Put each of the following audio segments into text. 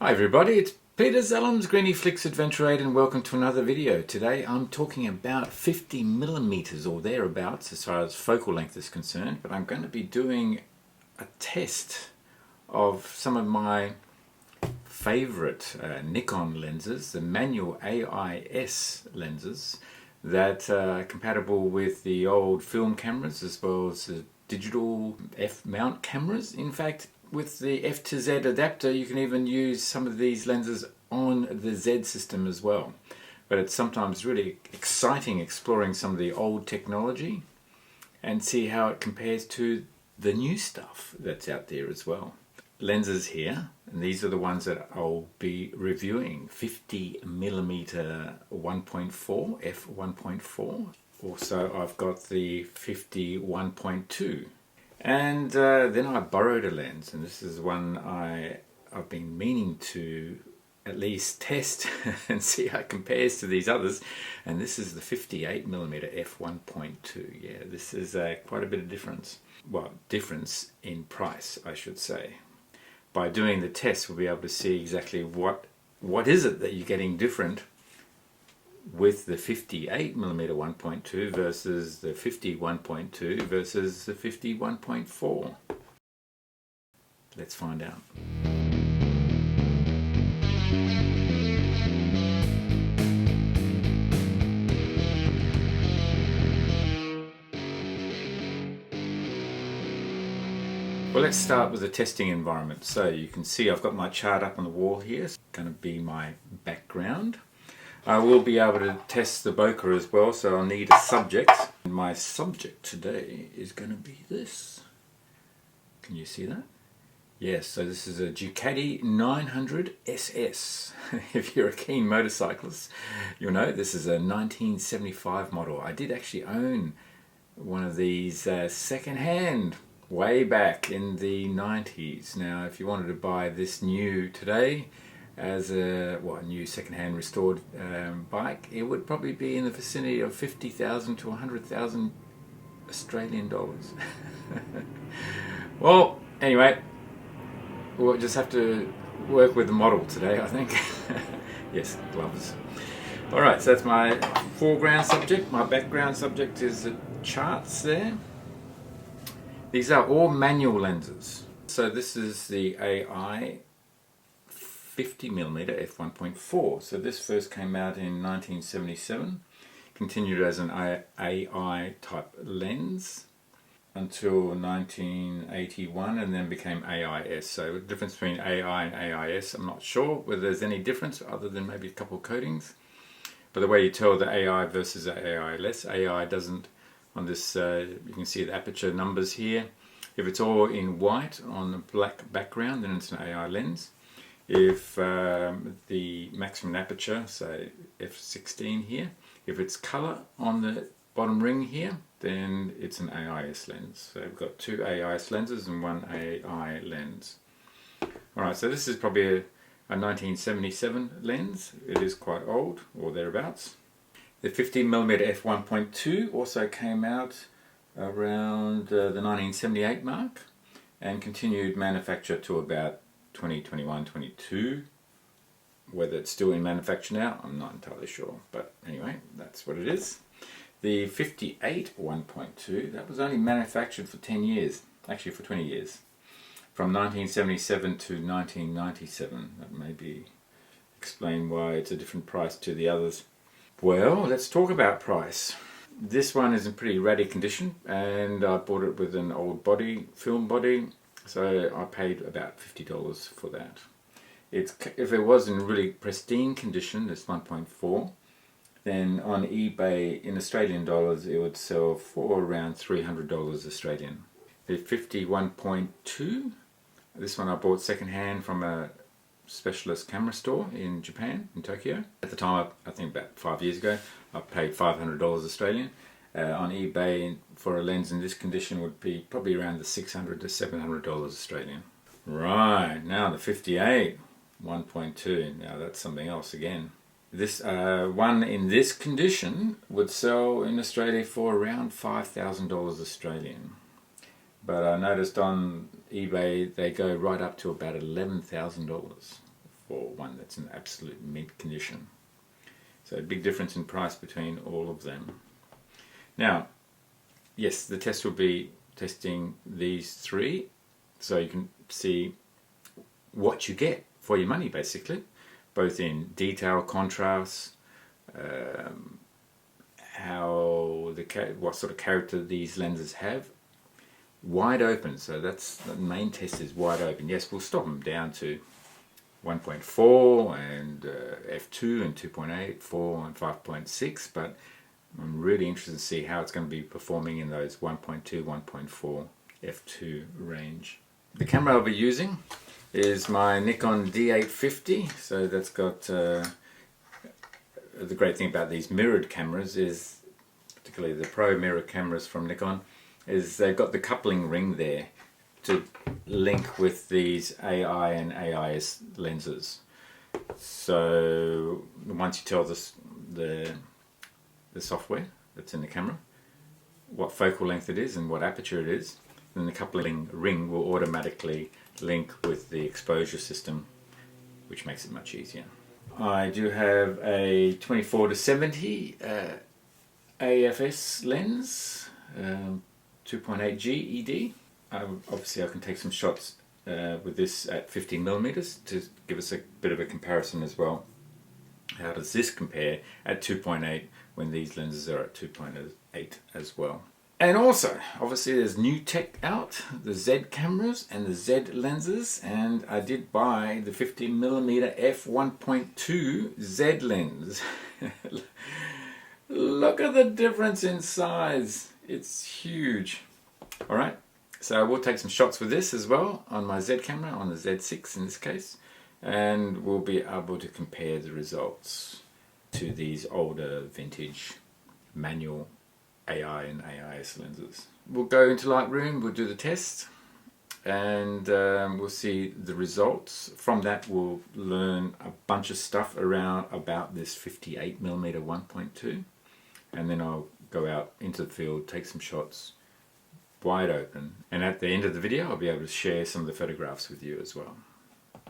Hi everybody, it's Peter Zellum's Griniflix Adventure 8 and welcome to another video. Today I'm talking about 50mm or thereabouts as far as focal length is concerned, but I'm going to be doing a test of some of my favorite Nikon lenses, the manual AI-S lenses that are compatible with the old film cameras as well as the digital F-mount cameras. In fact, with the F to Z adapter you can even use some of these lenses on the Z system as well. But it's sometimes really exciting exploring some of the old technology and see how it compares to the new stuff that's out there as well. Lenses here, and these are the ones that I'll be reviewing. 50mm 1.4, f1.4. Also I've got the 51.2. And then I borrowed a lens, and this is one I've been meaning to at least test and see how it compares to these others. And this is the 58mm f1.2. Yeah, this is quite a bit of difference. Well, difference in price, I should say. By doing the test, we'll be able to see exactly what is it that you're getting different with the 58mm 1.2 versus the 51.2 versus the 51.4. Let's find out. Well, let's start with the testing environment. So you can see I've got my chart up on the wall here. It's going to be my background. I will be able to test the bokeh as well, so I'll need a subject. And my subject today is going to be this. Can you see that? Yes, so this is a Ducati 900 SS. If you're a keen motorcyclist, you'll know this is a 1975 model. I did actually own one of these second-hand way back in the 90s. Now, if you wanted to buy this new today, as a new second-hand restored bike, it would probably be in the vicinity of 50,000 to 100,000 Australian dollars. Well, anyway, we'll just have to work with the model today, I think. Yes, gloves. Alright, so that's my foreground subject. My background subject is the charts there. These are all manual lenses. So this is the AI 50mm f1.4. So this first came out in 1977, continued as an AI type lens until 1981, and then became AI-S. So the difference between AI and AI-S, I'm not sure whether there's any difference other than maybe a couple of coatings. But the way you tell the AI versus the AI-less, AI doesn't, on this, you can see the aperture numbers here. If it's all in white on a black background, then it's an AI lens. If the maximum aperture, say f16 here, if it's color on the bottom ring here, then it's an AI-S lens. So we've got two AI-S lenses and one AI lens. Alright, so this is probably a 1977 lens. It is quite old, or thereabouts. The 50mm f1.2 also came out around the 1978 mark and continued manufacture to about 2021, 22. Whether it's still in manufacture now, I'm not entirely sure, but anyway, that's what it is. The 58 1.2, that was only manufactured for 10 years, actually for 20 years, from 1977 to 1997. That maybe explain why it's a different price to the others. Well, let's talk about price. This one is in pretty ratty condition, and I bought it with an old body, film body. So I paid about $50 for that. If it was in really pristine condition, this 1.4, then on eBay in Australian dollars it would sell for around $300 Australian. The 51.2, this one I bought second-hand from a specialist camera store in Japan, in Tokyo. At the time, I think about 5 years ago, I paid $500 Australian. On eBay for a lens in this condition would be probably around the $600 to $700 Australian. Right, now the 58 1.2, now that's something else again. This one in this condition would sell in Australia for around $5,000 Australian. But I noticed on eBay they go right up to about $11,000 or one that's in absolute mint condition. So a big difference in price between all of them. Now, yes, the test will be testing these three, so you can see what you get for your money, basically, both in detail, contrast, what sort of character these lenses have. Wide open, so that's the main test, is wide open. Yes, we'll stop them down to 1.4 and f2 and 2.8, 4 and 5.6, but I'm really interested to see how it's going to be performing in those 1.2, 1.4, f2 range. The camera I'll be using is my Nikon D850, so that's got the great thing about these mirrored cameras is, particularly the pro mirror cameras from Nikon, is they've got the coupling ring there to link with these AI and AI-S lenses. So once you tell the software that's in the camera what focal length it is and what aperture it is, then the coupling ring will automatically link with the exposure system, which makes it much easier. I do have a 24-70 AFS lens, 2.8G ED. Obviously I can take some shots with this at 15mm to give us a bit of a comparison as well. How does this compare at 2.8 when these lenses are at 2.8 as well? And also, obviously there's new tech out, the Z cameras and the Z lenses, and I did buy the 50mm f1.2 Z lens. Look at the difference in size, it's huge. Alright, so we'll take some shots with this as well on my Z camera, on the Z6 in this case, and we'll be able to compare the results to these older vintage manual AI and AI-S lenses. We'll go into Lightroom, we'll do the test, and we'll see the results. From that we'll learn a bunch of stuff about this 58mm 1.2, and then I'll go out into the field, take some shots wide open, and at the end of the video I'll be able to share some of the photographs with you as well.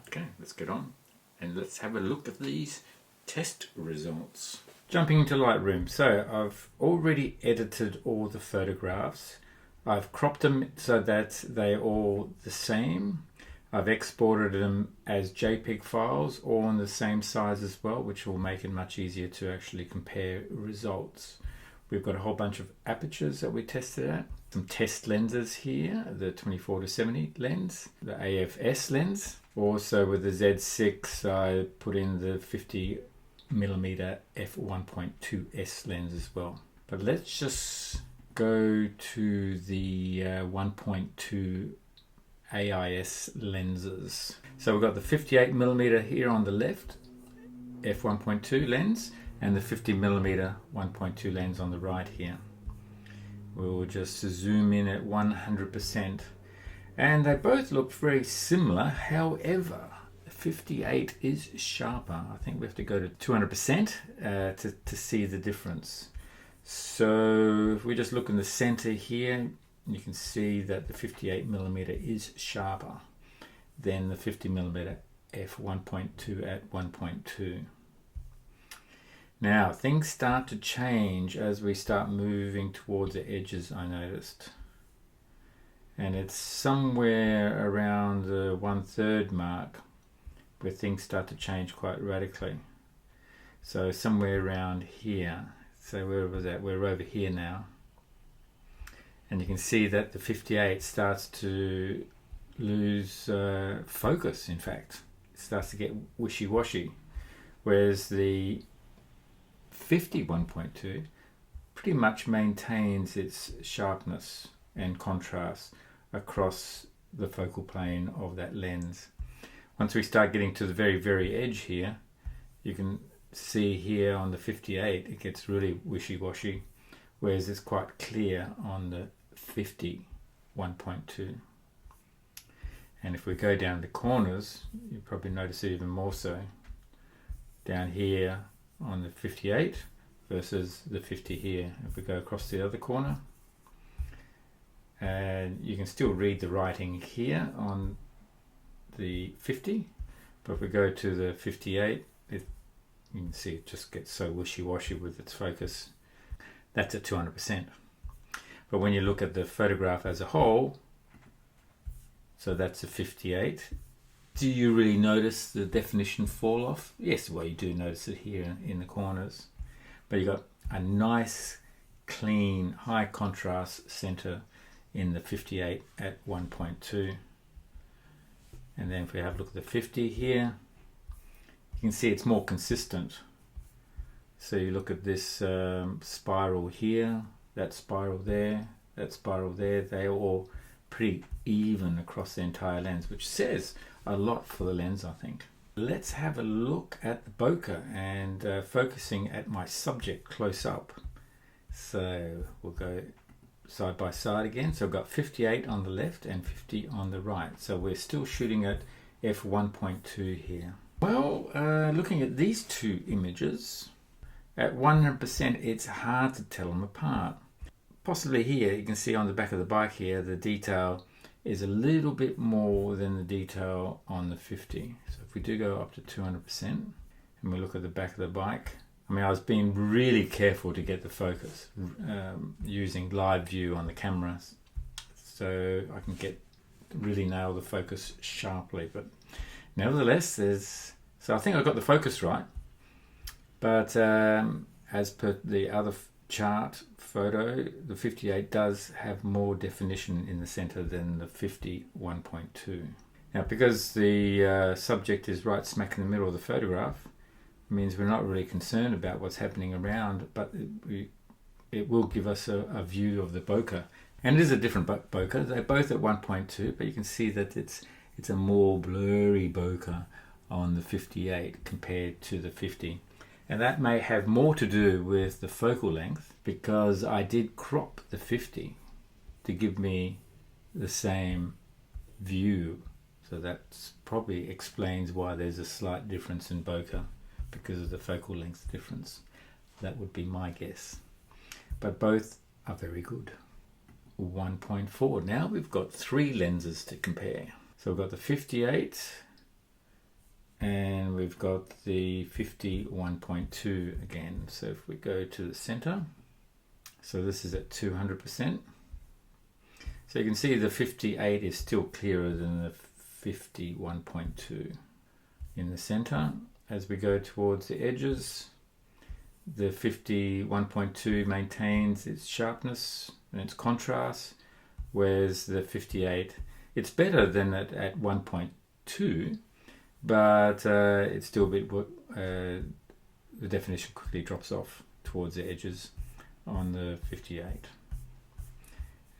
Okay, let's get on and let's have a look at these test results. Jumping into Lightroom, so I've already edited all the photographs. I've cropped them so that they're all the same. I've exported them as JPEG files, all in the same size as well, which will make it much easier to actually compare results. We've got a whole bunch of apertures that we tested at. Some test lenses here, the 24-70 lens, the AFS lens. Also with the Z6 I put in the 50mm f1.2S lens as well. But let's just go to the 1.2 AI-S lenses. So we've got the 58mm here on the left, f1.2 lens, and the 50mm 1.2 lens on the right here. We'll just zoom in at 100%, and they both look very similar. However, 58 is sharper. I think we have to go to 200% to see the difference. So if we just look in the center here, you can see that the 58mm is sharper than the 50mm f1.2 at 1.2. Now things start to change as we start moving towards the edges, I noticed. And it's somewhere around the 1/3 mark where things start to change quite radically. So somewhere around here. So where was that? We're over here now. And you can see that the 58 starts to lose focus, in fact. It starts to get wishy-washy. Whereas the 51.2 pretty much maintains its sharpness and contrast across the focal plane of that lens. Once we start getting to the very, very edge here, you can see here on the 58 it gets really wishy-washy, whereas it's quite clear on the 51.2. And if we go down the corners, you probably notice it even more so. Down here on the 58 versus the 50 here. If we go across the other corner, and you can still read the writing here on the 50, But if we go to the 58, you can see it just gets so wishy-washy with its focus. That's at 200%. But when you look at the photograph as a whole, so that's a 58. Do you really notice the definition fall off? Yes, well, you do notice it here in the corners. But you got a nice, clean, high contrast center in the 58 at 1.2. And then if we have a look at the 50 here, you can see it's more consistent. So you look at this spiral here, that spiral there, that spiral there, they're all pretty even across the entire lens, which says a lot for the lens, I think. Let's have a look at the bokeh and focusing at my subject close up. So we'll go side by side again. So I've got 58 on the left and 50 on the right. So we're still shooting at f1.2 here. Well, looking at these two images, at 100% it's hard to tell them apart. Possibly here, you can see on the back of the bike here, the detail is a little bit more than the detail on the 50. So if we do go up to 200% and we look at the back of the bike, I mean, I was being really careful to get the focus using live view on the camera so I can really nail the focus sharply. But nevertheless, so I think I got the focus right. But as per the other chart photo, the 58 does have more definition in the center than the 50 1.2. Now, because the subject is right smack in the middle of the photograph, it means we're not really concerned about what's happening around, but it will give us a view of the bokeh. And it is a different bokeh. They're both at 1.2, but you can see that it's a more blurry bokeh on the 58 compared to the 50. And that may have more to do with the focal length, because I did crop the 50 to give me the same view. So that probably explains why there's a slight difference in bokeh, because of the focal length difference. That would be my guess. But both are very good. 1.4. Now we've got three lenses to compare. So we've got the 58, and we've got the 50 1.2 again. So if we go to the center, so this is at 200%. So you can see the 58 is still clearer than the 50 1.2 in the center. As we go towards the edges, the 50 1.2 maintains its sharpness and its contrast, whereas the 58, it's better than at 1.2, but it's still a bit, the definition quickly drops off towards the edges on the 58.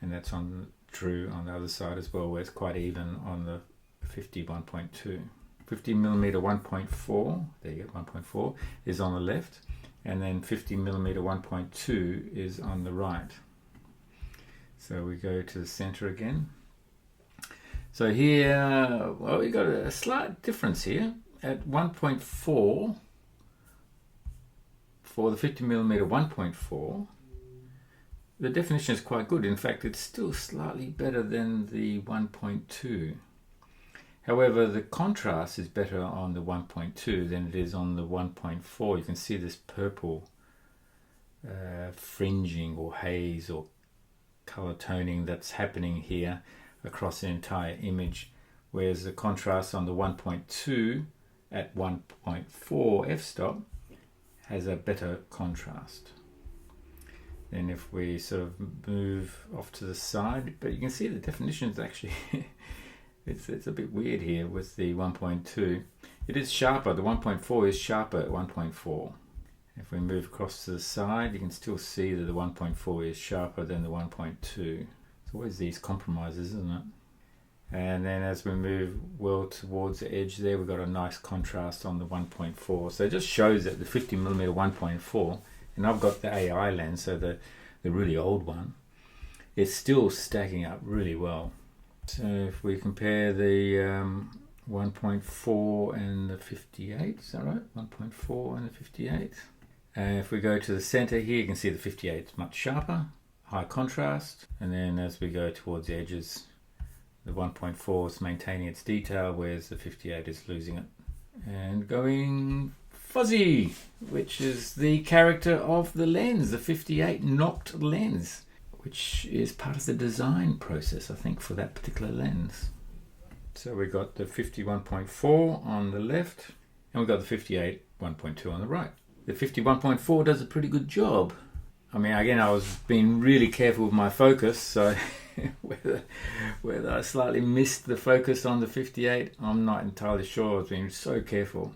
And that's true on the other side as well, where it's quite even on the 50 1.2. 50mm 1.4, there you go, 1.4 is on the left, and then 50mm 1.2 is on the right. So we go to the center again. So here, well, we got a slight difference here. At 1.4, for the 50mm 1.4, the definition is quite good. In fact, it's still slightly better than the 1.2. However, the contrast is better on the 1.2 than it is on the 1.4. You can see this purple fringing or haze or color toning that's happening here across the entire image, whereas the contrast on the 1.2 at 1.4 f-stop has a better contrast. Then if we sort of move off to the side, but you can see the definition is actually it's a bit weird here with the 1.2. It is sharper. The 1.4 is sharper at 1.4. If we move across to the side, you can still see that the 1.4 is sharper than the 1.2. It's always these compromises, isn't it? And then as we move well towards the edge there, we've got a nice contrast on the 1.4. So it just shows that the 50mm 1.4, and I've got the AI lens, so the really old one, it's still stacking up really well. So if we compare the 1.4 and the 58, is that right? 1.4 and the 58. And if we go to the center here, you can see the 58 is much sharper, high contrast. And then as we go towards the edges, the 1.4 is maintaining its detail, whereas the 58 is losing it. and going fuzzy, which is the character of the lens, the 58 NOCT lens, which is part of the design process, I think, for that particular lens. So we got the 51.4 on the left, and we got the 58 1.2 on the right. The 51.4 does a pretty good job. I mean, again, I was being really careful with my focus, so whether I slightly missed the focus on the 58, I'm not entirely sure. I was being so careful.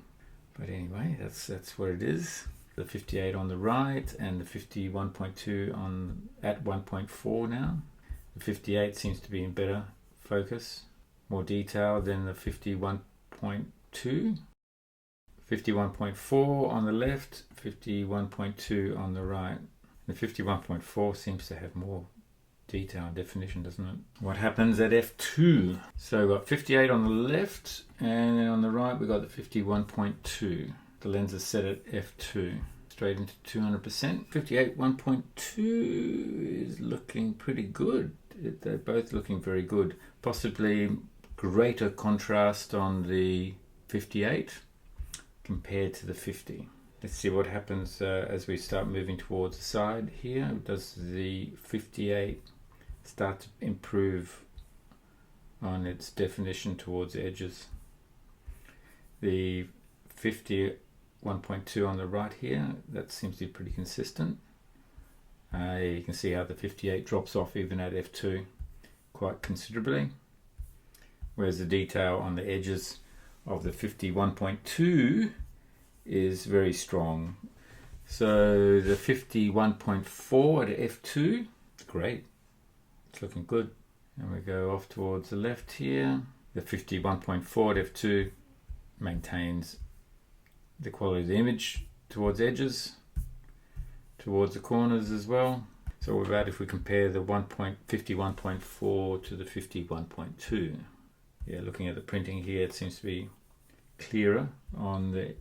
But anyway, that's what it is. The 58 on the right and the 51.2 on at 1.4 now. The 58 seems to be in better focus, more detail than the 51.2. 51.4 on the left, 51.2 on the right. The 51.4 seems to have more detail and definition, doesn't it? What happens at f2? So we've got 58 on the left, and then on the right we've got the 51.2. The lens is set at f2, straight into 200%. 58 1.2 is looking pretty good. They're both looking very good. Possibly greater contrast on the 58 compared to the 50. Let's see what happens as we start moving towards the side here. Does the 58 start to improve on its definition towards the edges? The 50 1.2 on the right here, that seems to be pretty consistent. You can see how the 58 drops off even at f2 quite considerably, whereas the detail on the edges of the 51.2 is very strong. So the 51.4 at f2, great, it's looking good. And we go off towards the left here. The 51.4 at f2 maintains the quality of the image towards edges, towards the corners as well. So what about if we compare the 51.4 to the 51.2? Yeah, looking at the printing here, it seems to be clearer on the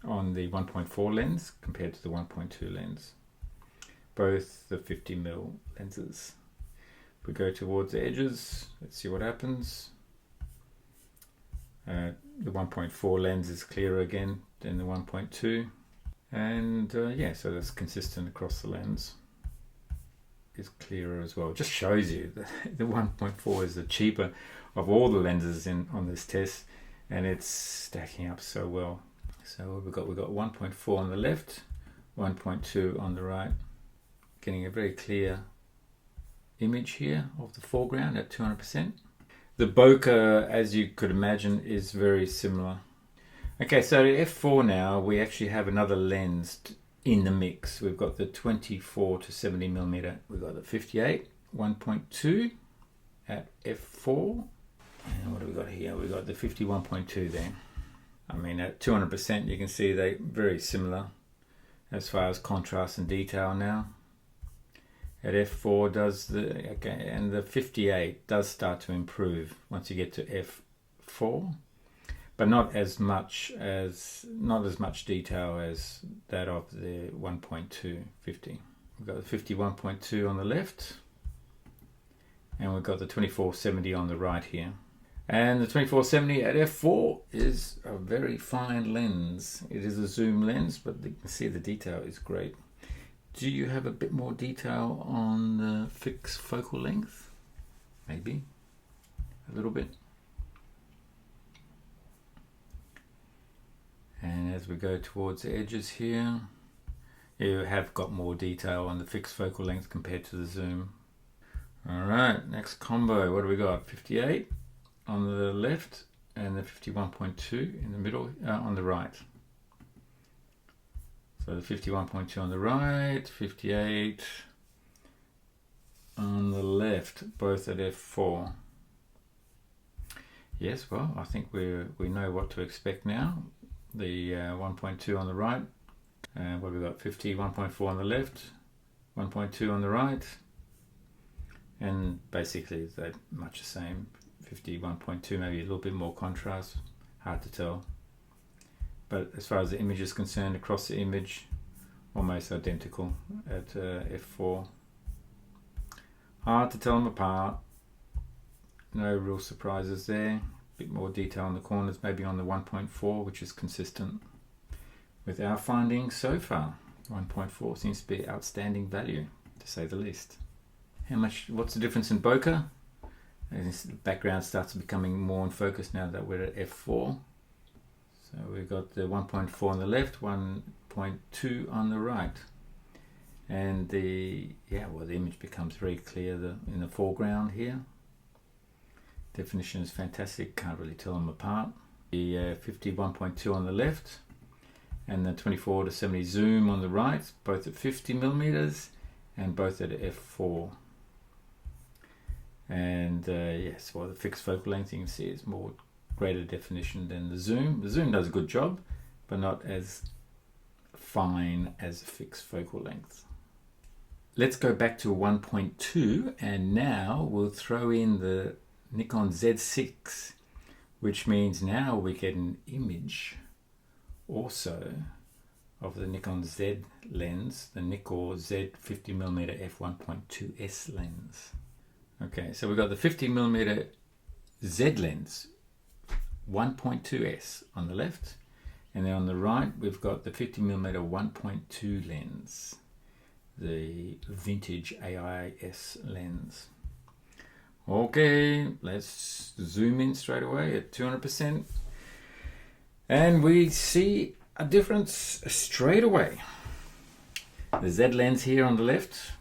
on the 1.4 lens compared to the 1.2 lens. Both the 50mm lenses. If we go towards the edges, let's see what happens. The 1.4 lens is clearer again than the 1.2, and yeah, so that's consistent across the lens. Is clearer as well. It just shows you that the 1.4 is the cheaper of all the lenses on this test, and it's stacking up so well. So we've got 1.4 on the left, 1.2 on the right, getting a very clear image here of the foreground at 200%. The bokeh, as you could imagine, is very similar. Okay, so at f4 now, we actually have another lens in the mix. We've got the 24 to 70mm. We've got the 58 1.2 at f4. And what do we got here? We've got the 51.2 there. I mean, at 200%, you can see they're very similar as far as contrast and detail now. At f4 does the, okay, and the 58 does start to improve once you get to f4, but not as much detail as that of the 1.2 50. We've got the 51.2 on the left, and we've got the 2470 on the right here. And the 2470 at f4 is a very fine lens. It is a zoom lens, but you can see the detail is great. Do you have a bit more detail on the fixed focal length? Maybe a little bit. And as we go towards the edges here, you have got more detail on the fixed focal length compared to the zoom. All right, next combo. What do we got? 58 on the left and the 51.2 in the middle on the right. So the 51.2 on the right, 58 on the left, both at f4. Yes, well, I think we know what to expect now. The 1.2 on the right, and what have we got? 1.4 on the left, 1.2 on the right, and basically they're much the same. 51.2, maybe a little bit more contrast, hard to tell. But as far as the image is concerned, across the image, almost identical at f4. Hard to tell them apart. No real surprises there. bit more detail on the corners, maybe on the 1.4, which is consistent with our findings so far. 1.4 seems to be outstanding value, to say the least. What's the difference in bokeh? The background starts becoming more in focus now that we're at f4. So we've got the 1.4 on the left, 1.2 on the right. And the image becomes very clear in the foreground here. Definition is fantastic, can't really tell them apart. The 51.2 on the left and the 24 to 70 zoom on the right, both at 50 millimeters and both at f4. And yes, well, the fixed focal length, you can see it's more greater definition than the zoom. The zoom does a good job, but not as fine as a fixed focal length. Let's go back to 1.2, and now we'll throw in the Nikon Z6, which means now we get an image also of the Nikon Z lens, the NIKKOR Z 50mm f1.2S lens. Okay, so we've got the 50mm Z lens 1.2S on the left, and then on the right we've got the 50mm 1.2 lens, the vintage AI-S lens. Okay, let's zoom in straight away at 200%, and we see a difference straight away. The Z lens here on the left,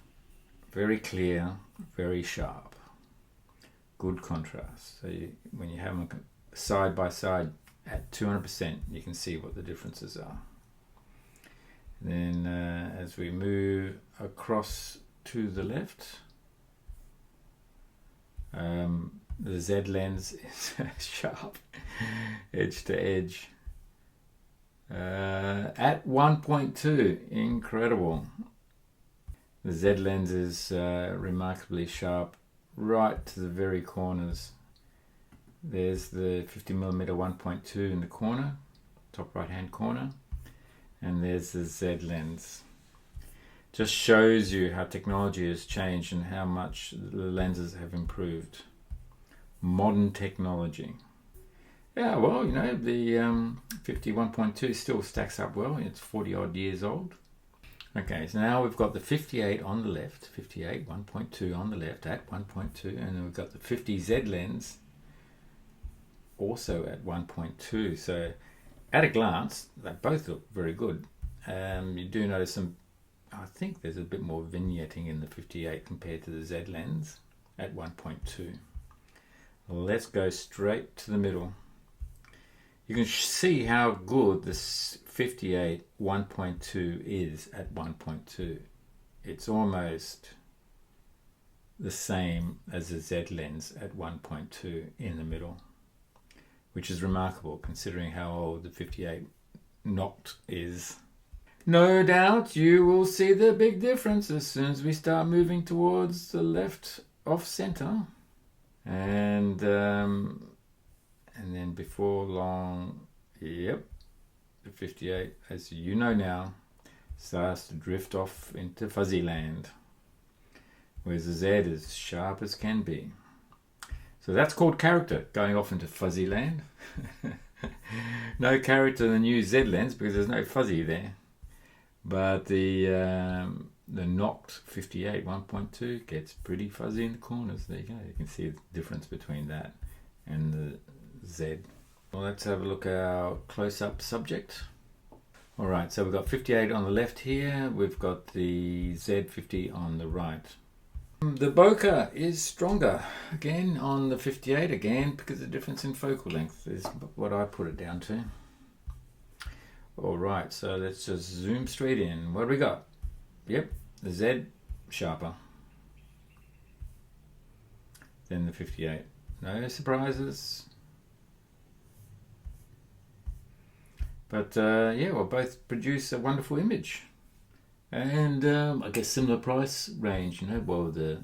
very clear, very sharp, good contrast. So when you have them side by side at 200%, you can see what the differences are. Then as we move across to the left, the Z lens is sharp, edge to edge, at 1.2, incredible. The Z lens is remarkably sharp right to the very corners. There's the 50mm 1.2 in the corner, top right hand corner, and there's the Z lens. Just shows you how technology has changed and how much the lenses have improved. Modern technology. Yeah, well, you know, the 51.2 still stacks up well. It's 40 odd years old. Okay, so now we've got the 58 on the left, 58 1.2 on the left at 1.2, and then we've got the 50 Z lens also at 1.2. So at a glance, they both look very good. You do notice I think there's a bit more vignetting in the 58 compared to the Z lens at 1.2. Let's go straight to the middle. You can see how good this 58 1.2 is at 1.2. It's almost the same as the Z lens at 1.2 in the middle, which is remarkable considering how old the 58 NOCT is. No doubt you will see the big difference as soon as we start moving towards the left off center, and then before long, yep, the 58, as you know now, starts to drift off into fuzzy land, whereas the Z is sharp as can be. So that's called character, going off into fuzzy land. No character in the new Z lens because there's no fuzzy there. But the NOCT 58 1.2 gets pretty fuzzy in the corners. There you go. You can see the difference between that and the Z. Well, let's have a look at our close-up subject. Alright, so we've got 58 on the left here. We've got the Z50 on the right. The bokeh is stronger again on the 58 again because the difference in focal length is what I put it down to. Alright, so let's just zoom straight in. What do we got? Yep, the Z sharper than the 58. No surprises. But yeah, we'll both produce a wonderful image. And I guess similar price range, you know. Well, the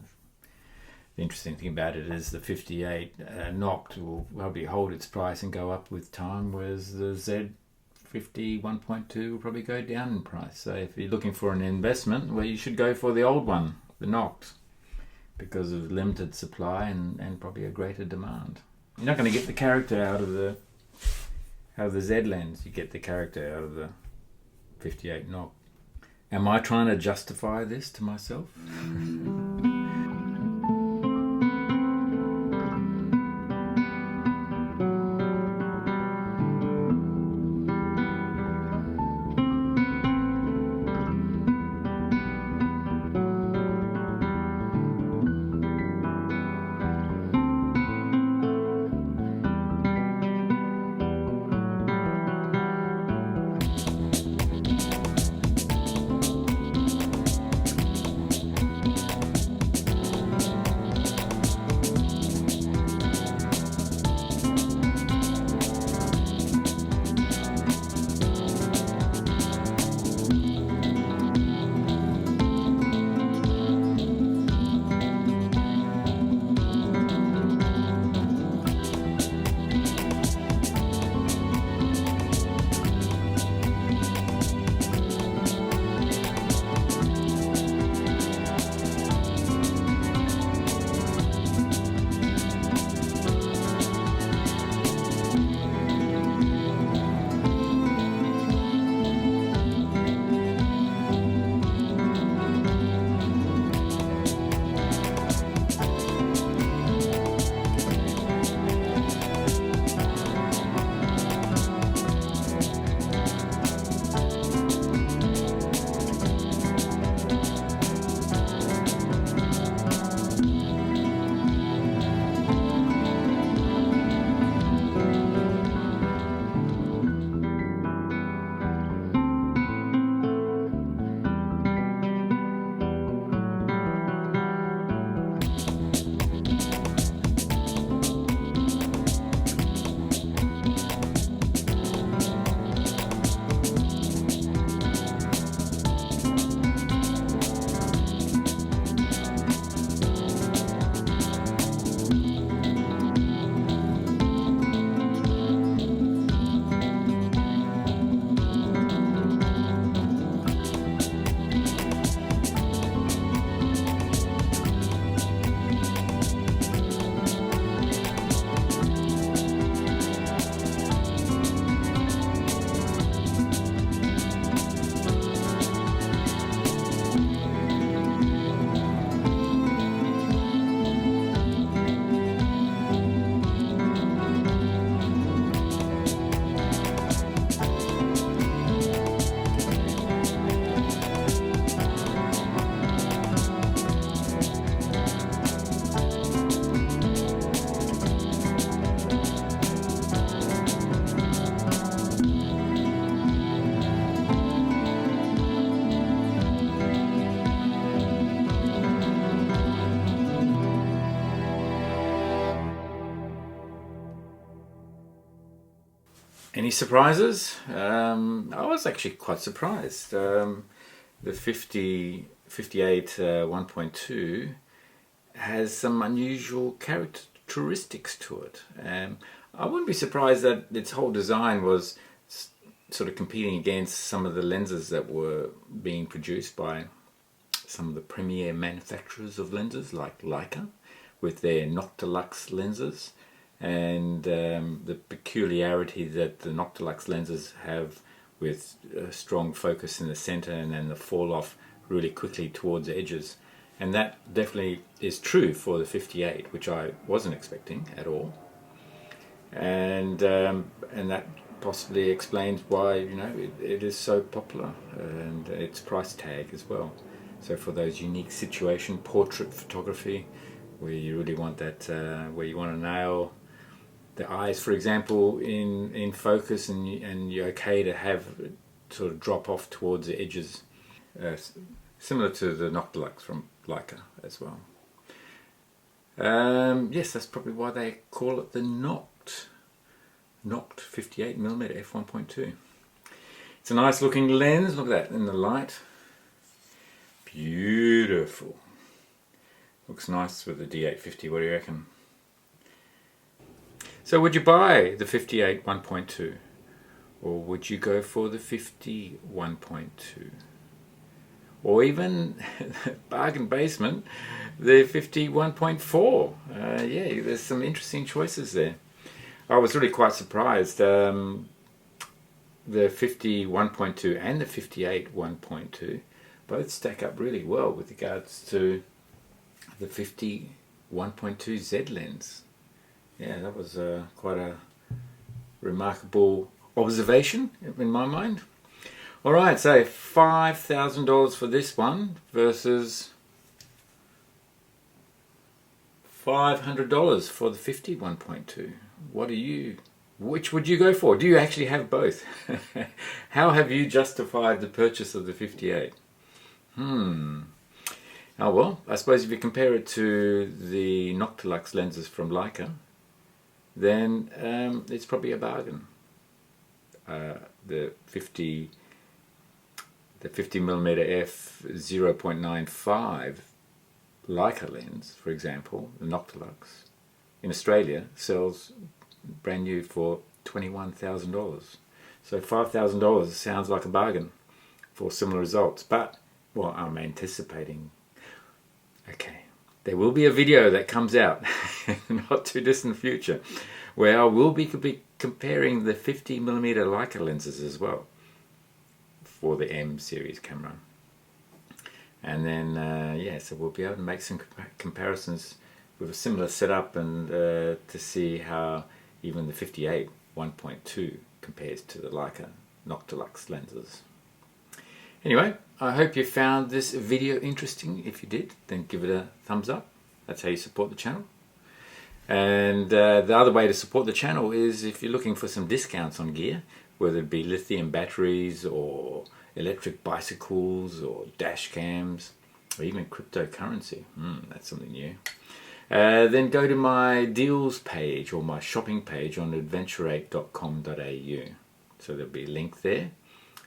interesting thing about it is the 58 NOCT will probably hold its price and go up with time, whereas the Z50 1.2 will probably go down in price. So if you're looking for an investment, well, you should go for the old one, the NOCT, because of limited supply and probably a greater demand. You're not going to get the character out of the Z lens. You get the character out of the 58 NOCT. Am I trying to justify this to myself? Any surprises? I was actually quite surprised. The 58 1.2 has some unusual characteristics to it. I wouldn't be surprised that its whole design was sort of competing against some of the lenses that were being produced by some of the premier manufacturers of lenses like Leica with their Noctilux lenses, and the peculiarity that the Noctilux lenses have with a strong focus in the center and then the fall off really quickly towards the edges. And that definitely is true for the 58, which I wasn't expecting at all. And that possibly explains why, you know, it is so popular, and its price tag as well. So for those unique situation portrait photography, where you really want that, where you want to nail the eyes, for example, in focus, and you're okay to have it sort of drop off towards the edges, similar to the Noctilux from Leica as well. Yes, that's probably why they call it the NOCT 58mm f1.2. It's a nice looking lens. Look at that in the light. Beautiful. Looks nice with the D850. What do you reckon? So would you buy the 58 1.2, or would you go for the 50 1.2, or even bargain basement, the 50 1.4? Yeah, there's some interesting choices there. I was really quite surprised. The 50 1.2 and the 58 1.2 both stack up really well with regards to the 50 1.2 Z lens. Yeah, that was quite a remarkable observation in my mind. Alright, so $5,000 for this one versus $500 for the 50 1.2. Which would you go for? Do you actually have both? How have you justified the purchase of the 58? Oh well, I suppose if you compare it to the NOCT lenses from Leica, then it's probably a bargain. The 50mm f0.95 Leica lens, for example, the NOCT in Australia sells brand new for $21,000. So $5,000 sounds like a bargain for similar results. But, well, I'm anticipating, okay, there will be a video that comes out in not too distant future where I will be comparing the 50mm Leica lenses as well for the M series camera. And then, yeah, so we'll be able to make some comparisons with a similar setup and to see how even the 58 1.2 compares to the Leica NOCT lenses. Anyway, I hope you found this video interesting. If you did, then give it a thumbs up. That's how you support the channel. And the other way to support the channel is if you're looking for some discounts on gear, whether it be lithium batteries or electric bicycles or dash cams or even cryptocurrency. That's something new. Then go to my deals page or my shopping page on adventure8.com.au. So there'll be a link there.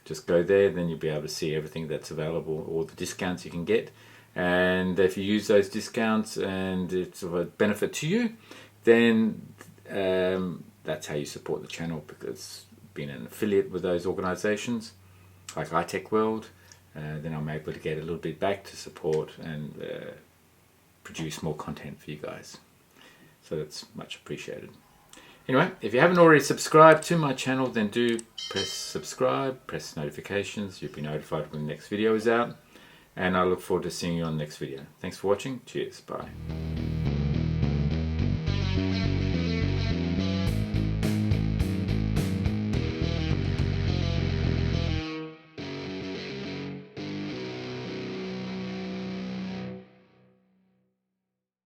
Just go there, then you'll be able to see everything that's available, all the discounts you can get. And if you use those discounts and it's of a benefit to you, then that's how you support the channel, because being an affiliate with those organizations like iTECHWORLD, then I'm able to get a little bit back to support and produce more content for you guys. So that's much appreciated. Anyway, if you haven't already subscribed to my channel, then do press subscribe, press notifications. You'll be notified when the next video is out. And I look forward to seeing you on the next video. Thanks for watching. Cheers. Bye.